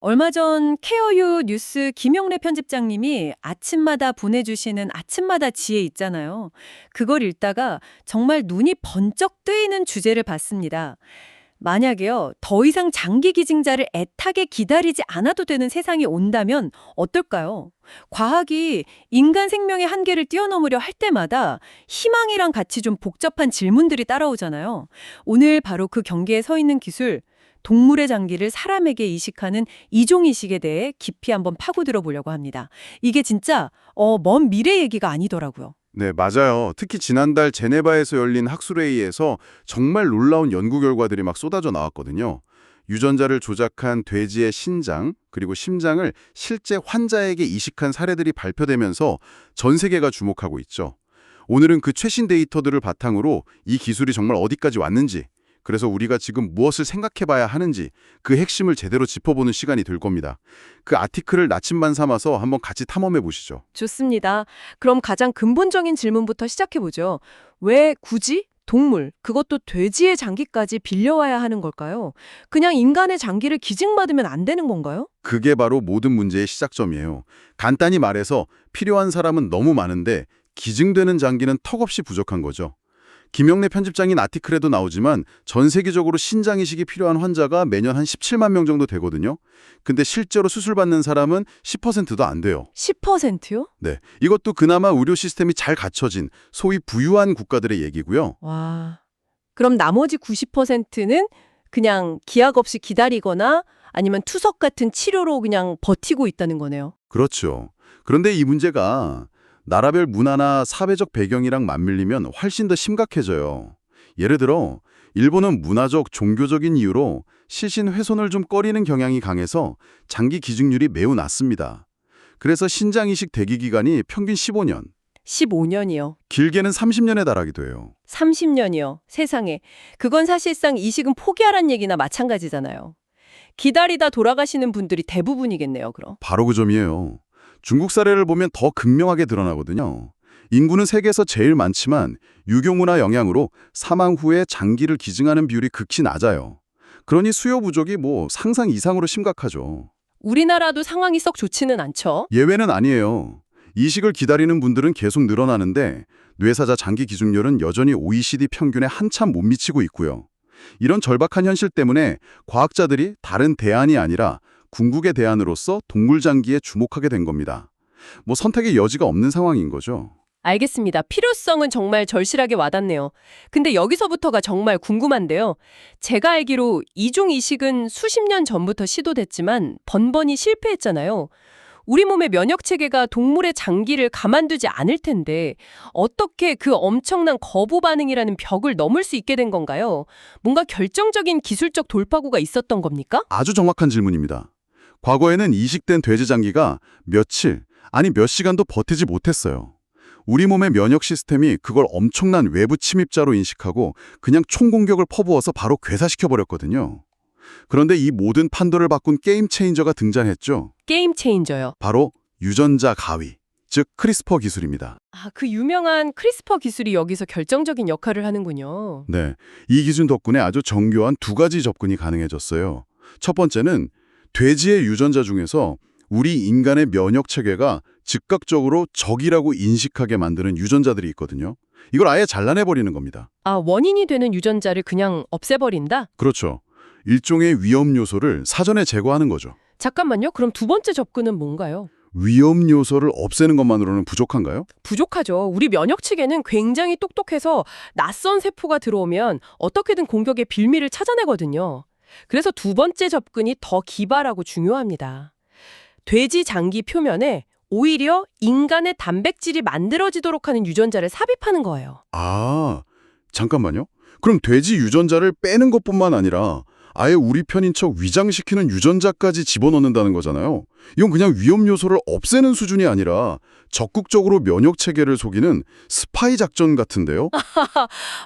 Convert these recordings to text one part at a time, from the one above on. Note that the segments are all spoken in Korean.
얼마 전 케어유 뉴스 김영래 편집장님이 아침마다 보내주시는 아침마다 지혜 있잖아요. 그걸 읽다가 정말 눈이 번쩍 뜨이는 주제를 봤습니다. 만약에요, 더 이상 장기 기증자를 애타게 기다리지 않아도 되는 세상이 온다면 어떨까요? 과학이 인간 생명의 한계를 뛰어넘으려 할 때마다 희망이랑 같이 좀 복잡한 질문들이 따라오잖아요. 오늘 바로 그 경계에 서 있는 기술, 동물의 장기를 사람에게 이식하는 이종이식에 대해 깊이 한번 파고들어 보려고 합니다. 이게 진짜 먼 미래 얘기가 아니더라고요. 네, 맞아요. 특히 지난달 제네바에서 열린 학술회의에서 정말 놀라운 연구 결과들이 막 쏟아져 나왔거든요. 유전자를 조작한 돼지의 신장, 그리고 심장을 실제 환자에게 이식한 사례들이 발표되면서 전 세계가 주목하고 있죠. 오늘은 그 최신 데이터들을 바탕으로 이 기술이 정말 어디까지 왔는지, 그래서 우리가 지금 무엇을 생각해봐야 하는지 그 핵심을 제대로 짚어보는 시간이 될 겁니다. 그 아티클을 나침반 삼아서 한번 같이 탐험해 보시죠. 좋습니다. 그럼 가장 근본적인 질문부터 시작해보죠. 왜 굳이 동물, 그것도 돼지의 장기까지 빌려와야 하는 걸까요? 그냥 인간의 장기를 기증받으면 안 되는 건가요? 그게 바로 모든 문제의 시작점이에요. 간단히 말해서 필요한 사람은 너무 많은데 기증되는 장기는 턱없이 부족한 거죠. 김영래 편집장인 아티클에도 나오지만 전 세계적으로 신장 이식이 필요한 환자가 매년 한 17만 명 정도 되거든요. 근데 실제로 수술받는 사람은 10%도 안 돼요. 10%요? 네, 이것도 그나마 의료 시스템이 잘 갖춰진 소위 부유한 국가들의 얘기고요. 와. 그럼 나머지 90%는 그냥 기약 없이 기다리거나 아니면 투석 같은 치료로 그냥 버티고 있다는 거네요. 그렇죠. 그런데 이 문제가 나라별 문화나 사회적 배경이랑 맞물리면 훨씬 더 심각해져요. 예를 들어 일본은 문화적, 종교적인 이유로 시신 훼손을 좀 꺼리는 경향이 강해서 장기 기증률이 매우 낮습니다. 그래서 신장 이식 대기 기간이 평균 15년, 15년이요. 길게는 30년에 달하기도 해요. 30년이요. 세상에. 그건 사실상 이식은 포기하란 얘기나 마찬가지잖아요. 기다리다 돌아가시는 분들이 대부분이겠네요, 그럼. 바로 그 점이에요. 중국 사례를 보면 더 극명하게 드러나거든요. 인구는 세계에서 제일 많지만 유교문화 영향으로 사망 후에 장기를 기증하는 비율이 극히 낮아요. 그러니 수요 부족이 상상 이상으로 심각하죠. 우리나라도 상황이 썩 좋지는 않죠. 예외는 아니에요. 이식을 기다리는 분들은 계속 늘어나는데 뇌사자 장기 기증률은 여전히 OECD 평균에 한참 못 미치고 있고요. 이런 절박한 현실 때문에 과학자들이 다른 대안이 아니라 궁극의 대안으로서 동물 장기에 주목하게 된 겁니다. 선택의 여지가 없는 상황인 거죠. 알겠습니다. 필요성은 정말 절실하게 와닿네요. 근데 여기서부터가 정말 궁금한데요. 제가 알기로 이중 이식은 수십 년 전부터 시도됐지만 번번이 실패했잖아요. 우리 몸의 면역 체계가 동물의 장기를 가만두지 않을 텐데 어떻게 그 엄청난 거부 반응이라는 벽을 넘을 수 있게 된 건가요? 뭔가 결정적인 기술적 돌파구가 있었던 겁니까? 아주 정확한 질문입니다. 과거에는 이식된 돼지 장기가 며칠, 아니 몇 시간도 버티지 못했어요. 우리 몸의 면역 시스템이 그걸 엄청난 외부 침입자로 인식하고 그냥 총공격을 퍼부어서 바로 괴사시켜버렸거든요. 그런데 이 모든 판도를 바꾼 게임 체인저가 등장했죠. 게임 체인저요. 바로 유전자 가위, 즉 크리스퍼 기술입니다. 아, 그 유명한 크리스퍼 기술이 여기서 결정적인 역할을 하는군요. 네, 이 기술 덕분에 아주 정교한 두 가지 접근이 가능해졌어요. 첫 번째는 돼지의 유전자 중에서 우리 인간의 면역 체계가 즉각적으로 적이라고 인식하게 만드는 유전자들이 있거든요. 이걸 아예 잘라내버리는 겁니다. 아, 원인이 되는 유전자를 그냥 없애버린다? 그렇죠. 일종의 위험 요소를 사전에 제거하는 거죠. 잠깐만요. 그럼 두 번째 접근은 뭔가요? 위험 요소를 없애는 것만으로는 부족한가요? 부족하죠. 우리 면역 체계는 굉장히 똑똑해서 낯선 세포가 들어오면 어떻게든 공격의 빌미를 찾아내거든요. 그래서 두 번째 접근이 더 기발하고 중요합니다. 돼지 장기 표면에 오히려 인간의 단백질이 만들어지도록 하는 유전자를 삽입하는 거예요. 아, 잠깐만요. 그럼 돼지 유전자를 빼는 것뿐만 아니라 아예 우리 편인 척 위장시키는 유전자까지 집어넣는다는 거잖아요. 이건 그냥 위험 요소를 없애는 수준이 아니라 적극적으로 면역 체계를 속이는 스파이 작전 같은데요?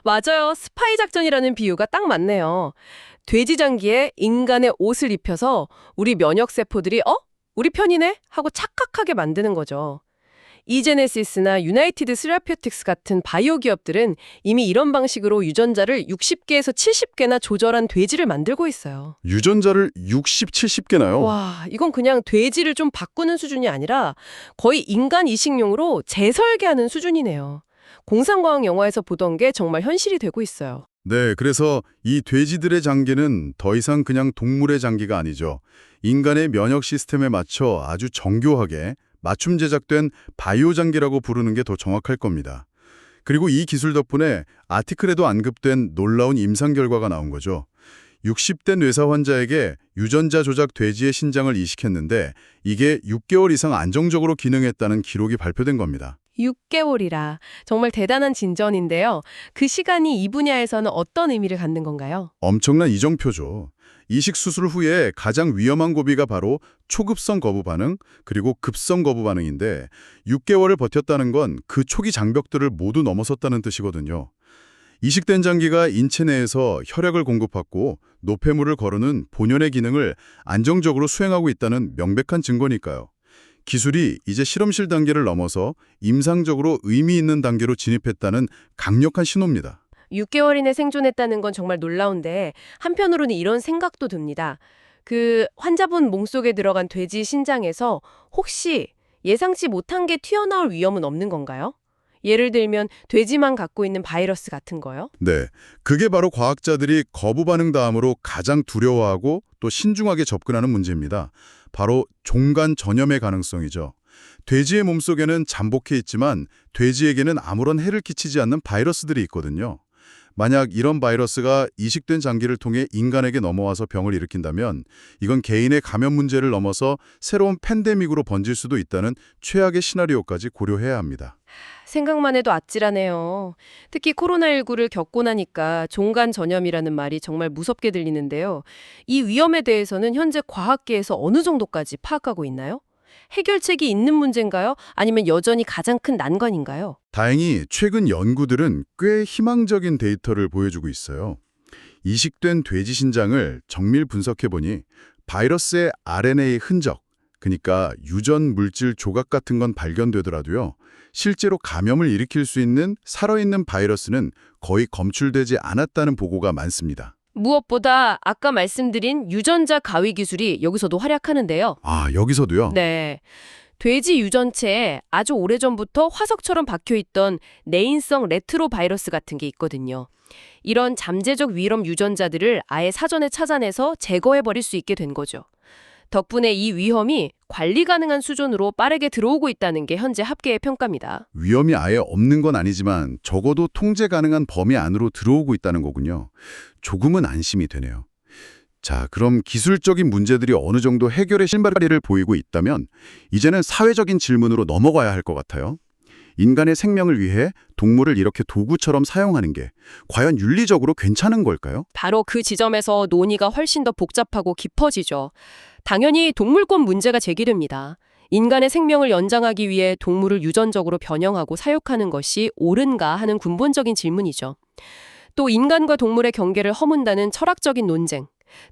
맞아요. 스파이 작전이라는 비유가 딱 맞네요. 돼지 장기에 인간의 옷을 입혀서 우리 면역 세포들이 우리 편이네? 하고 착각하게 만드는 거죠. 이제네시스나 유나이티드 스라퓨틱스 같은 바이오 기업들은 이미 이런 방식으로 유전자를 60개에서 70개나 조절한 돼지를 만들고 있어요. 유전자를 60, 70개나요? 와, 이건 그냥 돼지를 좀 바꾸는 수준이 아니라 거의 인간 이식용으로 재설계하는 수준이네요. 공상과학 영화에서 보던 게 정말 현실이 되고 있어요. 네, 그래서 이 돼지들의 장기는 더 이상 그냥 동물의 장기가 아니죠. 인간의 면역 시스템에 맞춰 아주 정교하게 맞춤 제작된 바이오 장기라고 부르는 게 더 정확할 겁니다. 그리고 이 기술 덕분에 아티클에도 언급된 놀라운 임상 결과가 나온 거죠. 60대 뇌사 환자에게 유전자 조작 돼지의 신장을 이식했는데 이게 6개월 이상 안정적으로 기능했다는 기록이 발표된 겁니다. 6개월이라 정말 대단한 진전인데요. 그 시간이 이 분야에서는 어떤 의미를 갖는 건가요? 엄청난 이정표죠. 이식 수술 후에 가장 위험한 고비가 바로 초급성 거부 반응, 그리고 급성 거부 반응인데 6개월을 버텼다는 건 그 초기 장벽들을 모두 넘어섰다는 뜻이거든요. 이식된 장기가 인체 내에서 혈액을 공급하고 노폐물을 거르는 본연의 기능을 안정적으로 수행하고 있다는 명백한 증거니까요. 기술이 이제 실험실 단계를 넘어서 임상적으로 의미 있는 단계로 진입했다는 강력한 신호입니다. 6개월 이내 생존했다는 건 정말 놀라운데 한편으로는 이런 생각도 듭니다. 그 환자분 몸속에 들어간 돼지 신장에서 혹시 예상치 못한 게 튀어나올 위험은 없는 건가요? 예를 들면 돼지만 갖고 있는 바이러스 같은 거요? 네, 그게 바로 과학자들이 거부 반응 다음으로 가장 두려워하고 또 신중하게 접근하는 문제입니다. 바로 종간 전염의 가능성이죠. 돼지의 몸속에는 잠복해 있지만 돼지에게는 아무런 해를 끼치지 않는 바이러스들이 있거든요. 만약 이런 바이러스가 이식된 장기를 통해 인간에게 넘어와서 병을 일으킨다면 이건 개인의 감염 문제를 넘어서 새로운 팬데믹으로 번질 수도 있다는 최악의 시나리오까지 고려해야 합니다. 생각만 해도 아찔하네요. 특히 코로나19를 겪고 나니까 종간 전염이라는 말이 정말 무섭게 들리는데요. 이 위험에 대해서는 현재 과학계에서 어느 정도까지 파악하고 있나요? 해결책이 있는 문제인가요? 아니면 여전히 가장 큰 난관인가요? 다행히 최근 연구들은 꽤 희망적인 데이터를 보여주고 있어요. 이식된 돼지 신장을 정밀 분석해보니 바이러스의 RNA 흔적, 그러니까 유전 물질 조각 같은 건 발견되더라도요. 실제로 감염을 일으킬 수 있는 살아있는 바이러스는 거의 검출되지 않았다는 보고가 많습니다. 무엇보다 아까 말씀드린 유전자 가위 기술이 여기서도 활약하는데요. 아, 여기서도요? 네. 돼지 유전체에 아주 오래전부터 화석처럼 박혀있던 내인성 레트로 바이러스 같은 게 있거든요. 이런 잠재적 위험 유전자들을 아예 사전에 찾아내서 제거해버릴 수 있게 된 거죠. 덕분에 이 위험이 관리 가능한 수준으로 빠르게 들어오고 있다는 게 현재 학계의 평가입니다. 위험이 아예 없는 건 아니지만 적어도 통제 가능한 범위 안으로 들어오고 있다는 거군요. 조금은 안심이 되네요. 자, 그럼 기술적인 문제들이 어느 정도 해결의 실마리를 보이고 있다면 이제는 사회적인 질문으로 넘어가야 할 것 같아요. 인간의 생명을 위해 동물을 이렇게 도구처럼 사용하는 게 과연 윤리적으로 괜찮은 걸까요? 바로 그 지점에서 논의가 훨씬 더 복잡하고 깊어지죠. 당연히 동물권 문제가 제기됩니다. 인간의 생명을 연장하기 위해 동물을 유전적으로 변형하고 사육하는 것이 옳은가 하는 근본적인 질문이죠. 또 인간과 동물의 경계를 허문다는 철학적인 논쟁,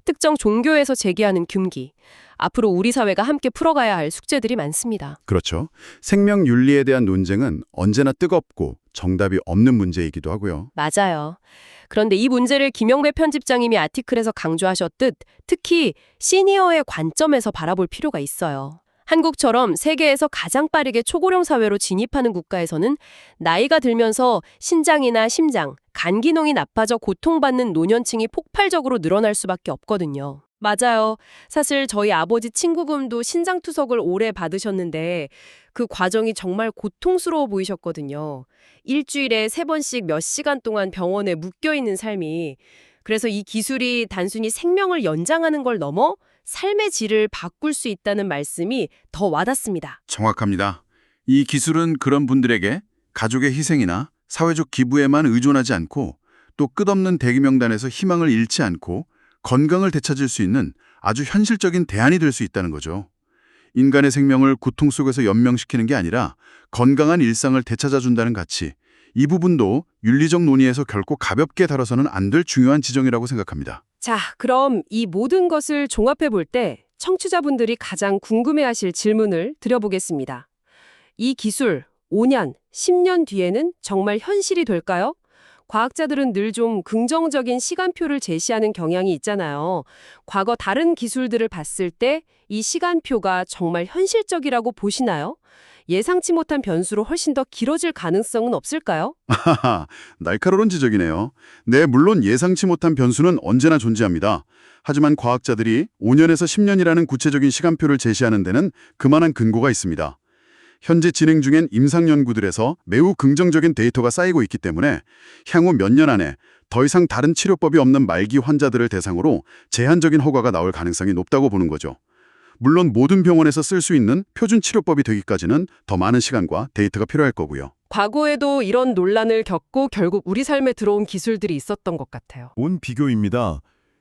특정 종교에서 제기하는 금기, 앞으로 우리 사회가 함께 풀어가야 할 숙제들이 많습니다. 그렇죠. 생명 윤리에 대한 논쟁은 언제나 뜨겁고 정답이 없는 문제이기도 하고요. 맞아요. 그런데 이 문제를 김영배 편집장님이 아티클에서 강조하셨듯 특히 시니어의 관점에서 바라볼 필요가 있어요. 한국처럼 세계에서 가장 빠르게 초고령 사회로 진입하는 국가에서는 나이가 들면서 신장이나 심장, 간 기능이 나빠져 고통받는 노년층이 폭발적으로 늘어날 수밖에 없거든요. 맞아요. 사실 저희 아버지 친구분도 신장투석을 오래 받으셨는데 그 과정이 정말 고통스러워 보이셨거든요. 일주일에 3번씩 몇 시간 동안 병원에 묶여있는 삶이. 그래서 이 기술이 단순히 생명을 연장하는 걸 넘어 삶의 질을 바꿀 수 있다는 말씀이 더 와닿습니다. 정확합니다. 이 기술은 그런 분들에게 가족의 희생이나 사회적 기부에만 의존하지 않고 또 끝없는 대기 명단에서 희망을 잃지 않고 건강을 되찾을 수 있는 아주 현실적인 대안이 될 수 있다는 거죠. 인간의 생명을 고통 속에서 연명시키는 게 아니라 건강한 일상을 되찾아준다는 가치, 이 부분도 윤리적 논의에서 결코 가볍게 다뤄서는 안 될 중요한 지점이라고 생각합니다. 자, 그럼 이 모든 것을 종합해 볼 때 청취자분들이 가장 궁금해하실 질문을 드려보겠습니다. 이 기술 5년, 10년 뒤에는 정말 현실이 될까요? 과학자들은 늘 좀 긍정적인 시간표를 제시하는 경향이 있잖아요. 과거 다른 기술들을 봤을 때 이 시간표가 정말 현실적이라고 보시나요? 예상치 못한 변수로 훨씬 더 길어질 가능성은 없을까요? 하하, 날카로운 지적이네요. 네, 물론 예상치 못한 변수는 언제나 존재합니다. 하지만 과학자들이 5년에서 10년이라는 구체적인 시간표를 제시하는 데는 그만한 근거가 있습니다. 현재 진행 중인 임상 연구들에서 매우 긍정적인 데이터가 쌓이고 있기 때문에 향후 몇 년 안에 더 이상 다른 치료법이 없는 말기 환자들을 대상으로 제한적인 허가가 나올 가능성이 높다고 보는 거죠. 물론 모든 병원에서 쓸 수 있는 표준 치료법이 되기까지는 더 많은 시간과 데이터가 필요할 거고요. 과거에도 이런 논란을 겪고 결국 우리 삶에 들어온 기술들이 있었던 것 같아요. 온 비교입니다.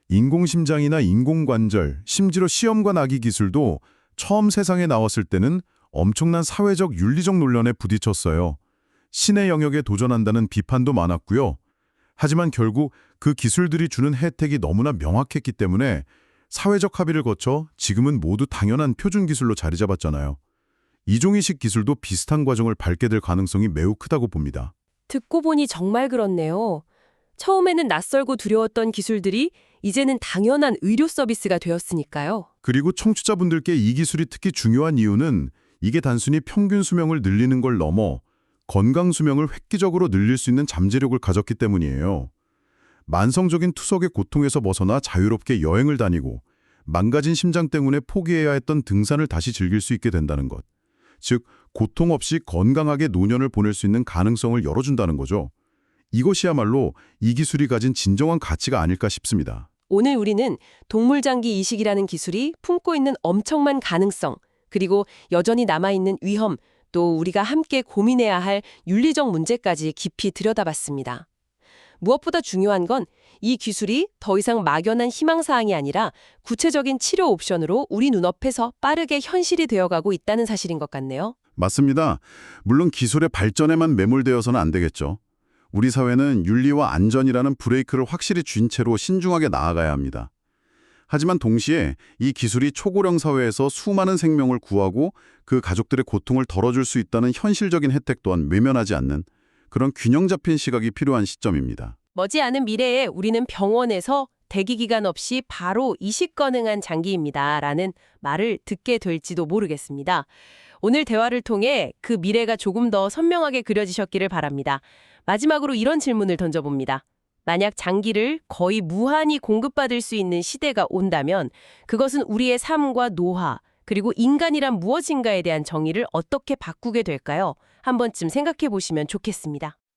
인공심장이나 인공관절, 심지어 시험관 아기 기술도 처음 세상에 나왔을 때는 엄청난 사회적 윤리적 논란에 부딪혔어요. 신의 영역에 도전한다는 비판도 많았고요. 하지만 결국 그 기술들이 주는 혜택이 너무나 명확했기 때문에 사회적 합의를 거쳐 지금은 모두 당연한 표준 기술로 자리 잡았잖아요. 이종이식 기술도 비슷한 과정을 밟게 될 가능성이 매우 크다고 봅니다. 듣고 보니 정말 그렇네요. 처음에는 낯설고 두려웠던 기술들이 이제는 당연한 의료 서비스가 되었으니까요. 그리고 청취자분들께 이 기술이 특히 중요한 이유는 이게 단순히 평균 수명을 늘리는 걸 넘어 건강 수명을 획기적으로 늘릴 수 있는 잠재력을 가졌기 때문이에요. 만성적인 투석의 고통에서 벗어나 자유롭게 여행을 다니고 망가진 심장 때문에 포기해야 했던 등산을 다시 즐길 수 있게 된다는 것. 즉, 고통 없이 건강하게 노년을 보낼 수 있는 가능성을 열어준다는 거죠. 이것이야말로 이 기술이 가진 진정한 가치가 아닐까 싶습니다. 오늘 우리는 동물장기 이식이라는 기술이 품고 있는 엄청난 가능성, 그리고 여전히 남아있는 위험, 또 우리가 함께 고민해야 할 윤리적 문제까지 깊이 들여다봤습니다. 무엇보다 중요한 건 이 기술이 더 이상 막연한 희망사항이 아니라 구체적인 치료 옵션으로 우리 눈앞에서 빠르게 현실이 되어가고 있다는 사실인 것 같네요. 맞습니다. 물론 기술의 발전에만 매몰되어서는 안 되겠죠. 우리 사회는 윤리와 안전이라는 브레이크를 확실히 쥔 채로 신중하게 나아가야 합니다. 하지만 동시에 이 기술이 초고령 사회에서 수많은 생명을 구하고 그 가족들의 고통을 덜어줄 수 있다는 현실적인 혜택 또한 외면하지 않는 그런 균형 잡힌 시각이 필요한 시점입니다. 머지않은 미래에 우리는 병원에서 대기 기간 없이 바로 이식 가능한 장기입니다라는 말을 듣게 될지도 모르겠습니다. 오늘 대화를 통해 그 미래가 조금 더 선명하게 그려지셨기를 바랍니다. 마지막으로 이런 질문을 던져봅니다. 만약 장기를 거의 무한히 공급받을 수 있는 시대가 온다면 그것은 우리의 삶과 노화, 그리고 인간이란 무엇인가에 대한 정의를 어떻게 바꾸게 될까요? 한 번쯤 생각해 보시면 좋겠습니다.